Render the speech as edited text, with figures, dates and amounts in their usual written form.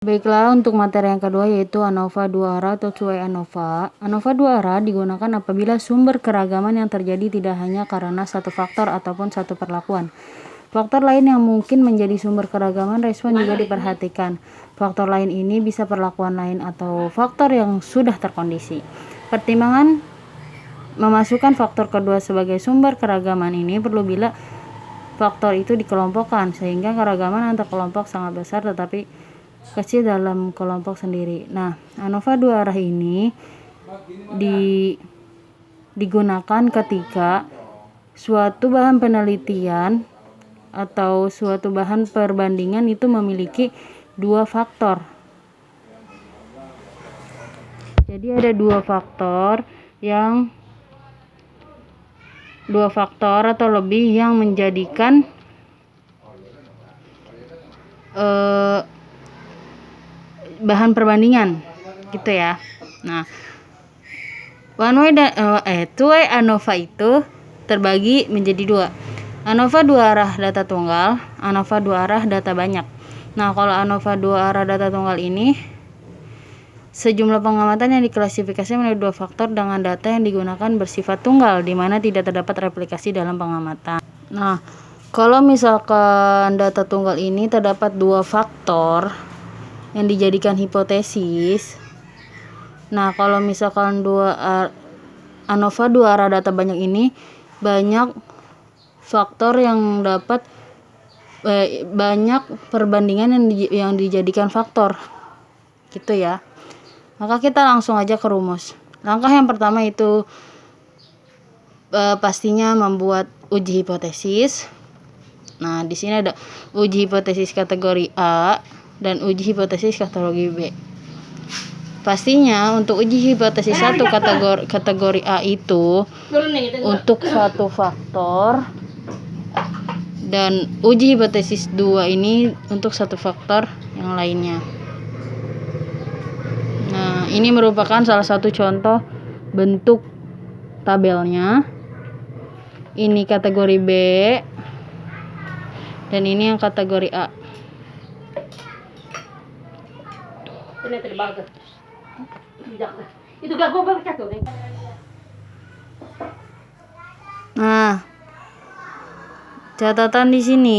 Baiklah, untuk materi yang kedua yaitu ANOVA dua arah atau cuai ANOVA. ANOVA dua arah digunakan apabila sumber keragaman yang terjadi tidak hanya karena satu faktor ataupun satu perlakuan. Faktor lain yang mungkin menjadi sumber keragaman respon juga diperhatikan. Faktor lain ini bisa perlakuan lain atau faktor yang sudah terkondisi. Pertimbangan memasukkan faktor kedua sebagai sumber keragaman ini perlu bila faktor itu dikelompokkan, sehingga keragaman antar kelompok sangat besar tetapi kecil dalam kelompok sendiri. Nah, ANOVA dua arah ini digunakan ketika suatu bahan penelitian atau suatu bahan perbandingan itu memiliki dua faktor. Jadi ada dua faktor atau lebih yang menjadikan bahan perbandingan gitu ya. Nah, cuai ANOVA itu terbagi menjadi dua. ANOVA dua arah data tunggal, ANOVA dua arah data banyak. Nah, kalau ANOVA dua arah data tunggal ini sejumlah pengamatan yang diklasifikasi menjadi dua faktor dengan data yang digunakan bersifat tunggal, di mana tidak terdapat replikasi dalam pengamatan. Nah, kalau misalkan data tunggal ini terdapat dua faktor yang dijadikan hipotesis. Nah, kalau misalkan ANOVA dua arah data banyak ini banyak faktor yang dapat banyak perbandingan yang dijadikan faktor gitu ya. Maka kita langsung aja ke rumus. Langkah yang pertama itu pastinya membuat uji hipotesis. Nah, di sini ada uji hipotesis kategori A dan uji hipotesis kategori B. Pastinya untuk uji hipotesis satu kategori A itu untuk satu faktor, dan uji hipotesis 2 ini untuk satu faktor yang lainnya. Nah, ini merupakan salah satu contoh bentuk tabelnya. Ini kategori B dan ini yang kategori A. Nah, catatan di sini